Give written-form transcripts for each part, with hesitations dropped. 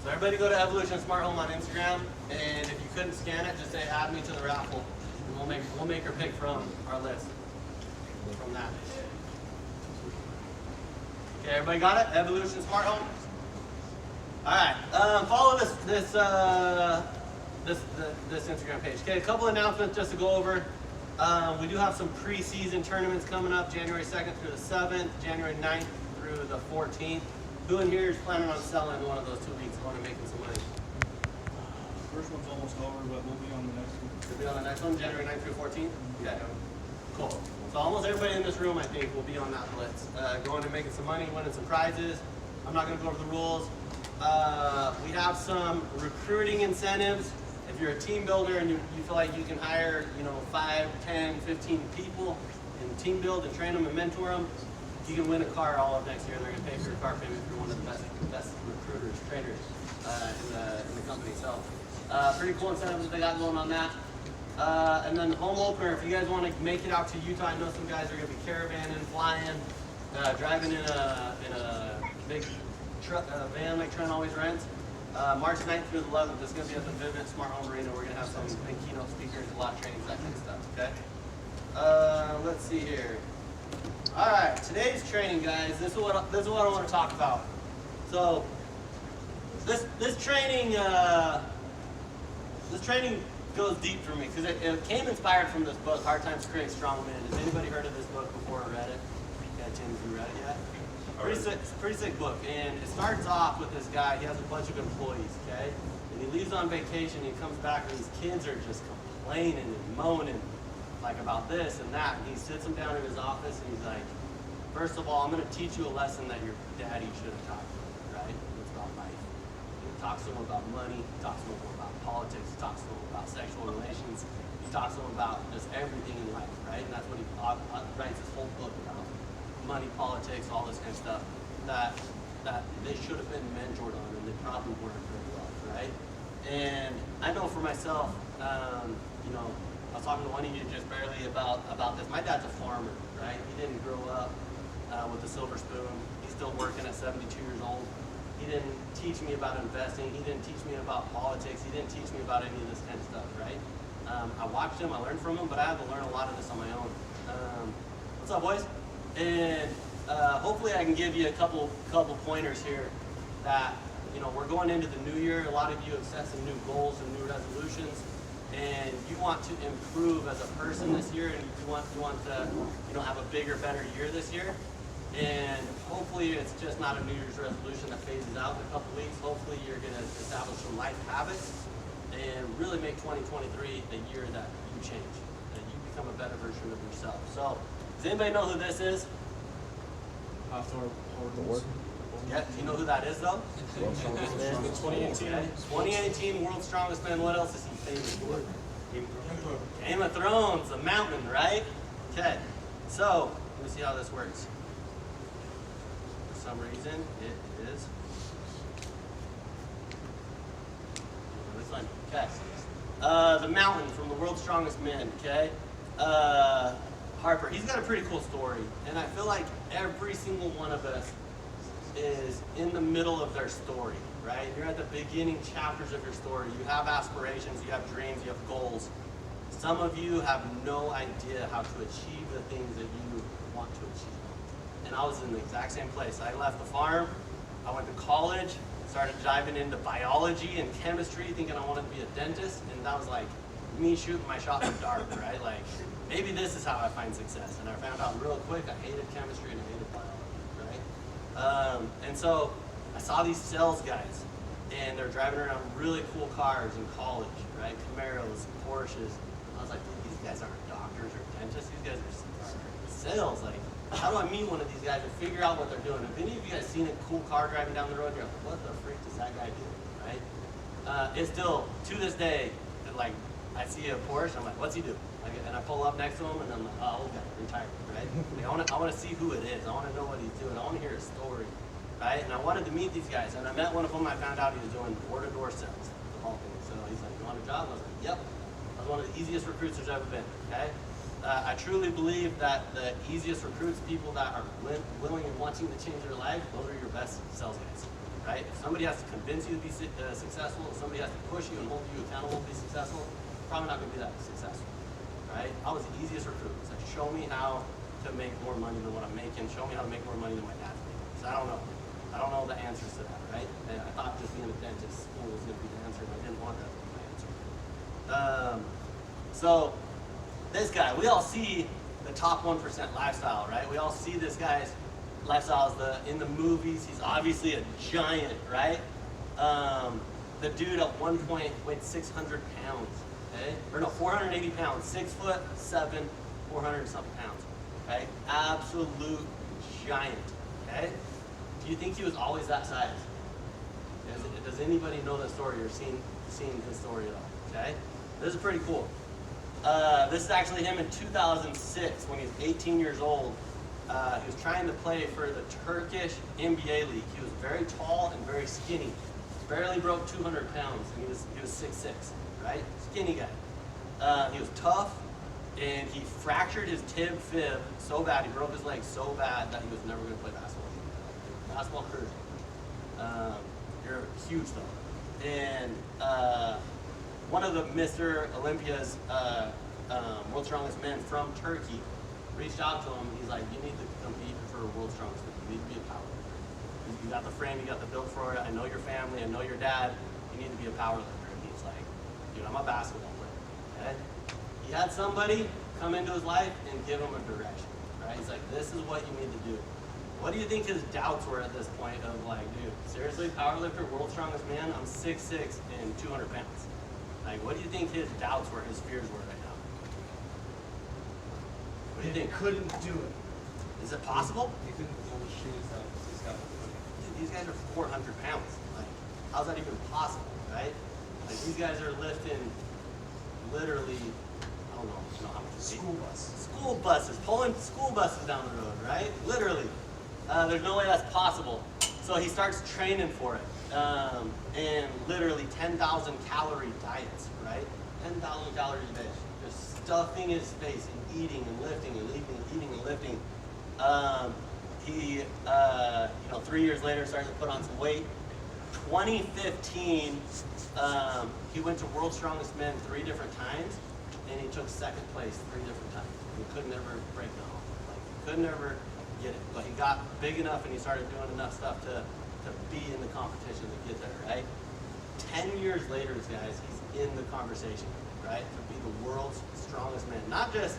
So everybody go to Evolution Smart Home on Instagram, and if you couldn't scan it, just say add me to the raffle, and we'll make her pick from our list. From that. Okay, everybody got it? Evolution Smart Home. All right. Follow this Instagram page. Okay, a couple announcements just to go over. We do have some preseason tournaments coming up, January 2nd through the 7th, January 9th through the 14th. Who in here is planning on selling one of those 2 weeks, going and making some money? First one's almost over, but we'll be on the next one. We'll be on the next one, January 9th through 14th? Yeah. Cool. So almost everybody in this room, I think, will be on that blitz. Going and making some money, winning some prizes. I'm not going to go over the rules. We have some recruiting incentives. If you're a team builder and you feel like you can hire, 5, 10, 15 people and team build and train them and mentor them, you can win a car all of next year, and they're going to pay for your car payment if you're one of the best recruiters, trainers in the company. So pretty cool incentives that they got going on that. And then the home opener, if you guys want to make it out to Utah, I know some guys are going to be caravanning, flying, driving in a big van like Trent always rents. March 9th through the 11th, it's going to be at the Vivint Smart Home Arena. We're going to have some big keynote speakers, a lot of trainings, that kind of stuff, okay? Let's see here. All right, today's training, guys, this is what I want to talk about. So, this training goes deep for me because it came inspired from this book, Hard Times Create Strong Men. Has anybody heard of this book before or read it? Okay, Tim, have you read it yet? Pretty sick book, and it starts off with this guy. He has a bunch of employees, okay? And he leaves on vacation, and he comes back, and these kids are just complaining and moaning, like about this and that. And he sits them down in his office, and he's like, first of all, I'm going to teach you a lesson that your daddy should have taught you, right? It's about life. He talks to them about money. He talks to them about politics. He talks to them about sexual relations. He talks to them about just everything in life, right? And that's what he writes his whole book about. Money, politics, all this kind of stuff that they should have been mentored on, and they probably weren't very well, right? And I know for myself, I was talking to one of you just barely about this. My dad's a farmer, right? He didn't grow up with a silver spoon. He's still working at 72 years old. He didn't teach me about investing. He didn't teach me about politics. He didn't teach me about any of this kind of stuff, right? I watched him, I learned from him, but I had to learn a lot of this on my own. What's up, boys? And hopefully I can give you a couple pointers here that, we're going into the new year. A lot of you have set some new goals and new resolutions, and you want to improve as a person this year, and you want to, have a bigger, better year this year. And hopefully it's just not a New Year's resolution that phases out in a couple weeks. Hopefully you're going to establish some life habits and really make 2023 a year that you change, that you become a better version of yourself. So, does anybody know who this is? Yeah, do you know who that is though? 2018. 2018 World's Strongest Man. What else is he famous for? Game of Thrones, the mountain, right? Okay, so let me see how this works. For some reason, it is. This one. Okay. The mountain from the World's Strongest Men. Okay. Harper, he's got a pretty cool story, and I feel like every single one of us is in the middle of their story, right? You're at the beginning chapters of your story. You have aspirations, you have dreams, you have goals. Some of you have no idea how to achieve the things that you want to achieve. And I was in the exact same place. I left the farm, I went to college, started diving into biology and chemistry, thinking I wanted to be a dentist, and that was like me shooting my shot in the dark, right? Like, maybe this is how I find success. And I found out real quick I hated chemistry and I hated biology, right? And so I saw these sales guys, and they're driving around really cool cars in college, right? Camaros, Porsches. I was like, dude, these guys aren't doctors or dentists. These guys are sales. Like, how do I meet one of these guys and figure out what they're doing? If any of you guys seen a cool car driving down the road, you're like, what the freak does that guy do, right? It's still, to this day, like, I see a Porsche, I'm like, what's he do? And I pull up next to him, and I'm like, oh, okay, retired, right? Like, I want to see who it is. I want to know what he's doing. I want to hear his story, right? And I wanted to meet these guys, and I met one of them. I found out he was doing door-to-door sales, the whole thing. So he's like, you want a job? I was like, yep. I was one of the easiest recruits there's ever been, okay? I truly believe that the easiest recruits, people that are willing and wanting to change their life, those are your best sales guys, right? If somebody has to convince you to be successful, if somebody has to push you and hold you accountable to be successful, probably not going to be that successful, right? I was the easiest recruit. It's like, show me how to make more money than what I'm making. Show me how to make more money than my dad's making. Because I don't know. I don't know the answers to that, right? And I thought just being a dentist school was going to be the answer, and I didn't want that to be my answer. So this guy, we all see the top 1% lifestyle, right? We all see this guy's lifestyle in the movies. He's obviously a giant, right? The dude at one point weighed 600 pounds, okay? Or no, 480 pounds, 6'7", 400 something pounds, okay? Absolute giant, okay? Do you think he was always that size? Does anybody know the story or seen his story at all? Okay, this is pretty cool. This is actually him in 2006 when he was 18 years old. He was trying to play for the Turkish NBA league. He was very tall and very skinny. Barely broke 200 pounds, and he was 6'6", right? Skinny guy. He was tough, and he fractured his tib fib so bad, he broke his leg so bad that he was never going to play basketball. Basketball career. You're huge though. And one of the Mr. Olympia's World's Strongest Men from Turkey reached out to him. He's like, you need to compete for World's Strongest Men. You need to be a powerlifter. You got the frame, you got the build for it. I know your family, I know your dad. You need to be a powerlifter. And he's like, dude, I'm a basketball player. Okay? He had somebody come into his life and give him a direction. Right? He's like, this is what you need to do. What do you think his doubts were at this point of like, dude, seriously, powerlifter, world's strongest man, I'm 6'6" and 200 pounds. Like, what do you think his doubts were, his fears were right now? What do you think? Couldn't do it. Is it possible? He couldn't pull the shoes out. He's got Dude, these guys are 400 pounds. Like, how's that even possible, right? Like, these guys are lifting literally, I don't know how much. school bus. School buses, pulling school buses down the road, right? Literally. There's no way that's possible. So he starts training for it. And literally 10,000 calorie diets, right? 10,000 calories a day. Just stuffing his face and eating and lifting and eating and lifting. He, 3 years later started to put on some weight. 2015, he went to World's Strongest Men 3 different times, and he took second place 3 different times. He could never break the hump. Like, he could never get it. But he got big enough and he started doing enough stuff to be in the competition to get there, right? 10 years later, guys, he's in the conversation, right? To be the world's strongest man. Not just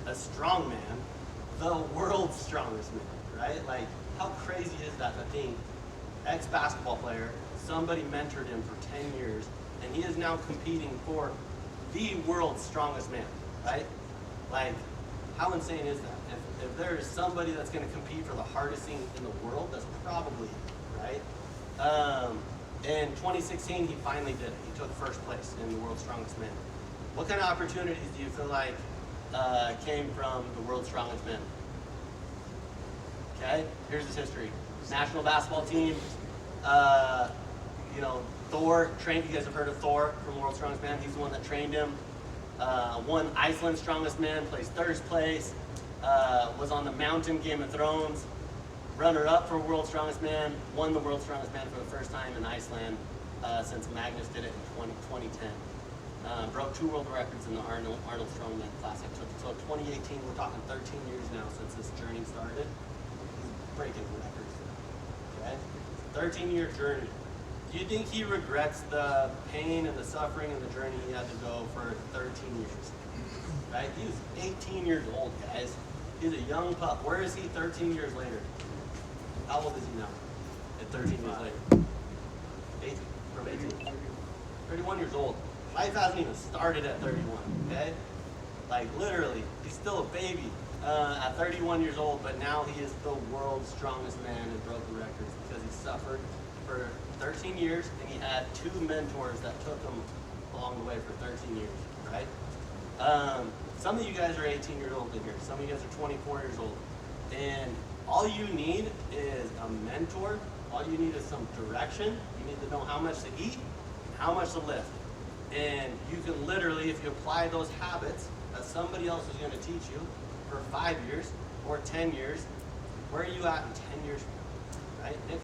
a strong man, the world's strongest man, right? Like, how crazy is that to think, ex-basketball player, somebody mentored him for 10 years, and he is now competing for the world's strongest man, right? Like, how insane is that? If there is somebody that's going to compete for the hardest thing in the world, that's probably it, right? In 2016, he finally did it. He took first place in the world's strongest man. What kind of opportunities do you feel like came from the world's strongest men? Okay, here's his history. National basketball team, Thor trained, you guys have heard of Thor from World's Strongest Man. He's the one that trained him. Won Iceland's Strongest Man, plays third place. Was on the Mountain Game of Thrones. Runner-up for World's Strongest Man. Won the World's Strongest Man for the first time in Iceland since Magnus did it in 2010. Broke 2 world records in the Arnold Strongman Classic. So 2018, we're talking 13 years now since this journey started. He's breaking records. Okay? 13-year journey. Do you think he regrets the pain and the suffering and the journey he had to go for 13 years? Right? He was 18 years old, guys. He's a young pup. Where is he 13 years later? How old is he now? At 13 years later. 18. From 18. 31 years old. Life hasn't even started at 31, okay? Like, literally, he's still a baby at 31 years old, but now he is the world's strongest man and broke the records because he suffered for 13 years, and he had 2 mentors that took him along the way for 13 years, right? Some of you guys are 18 years old in here. Some of you guys are 24 years old. And all you need is a mentor. All you need is some direction. You need to know how much to eat and how much to lift. And you can literally, if you apply those habits that somebody else is going to teach you for 5 years or 10 years, where are you at in 10 years from now, right?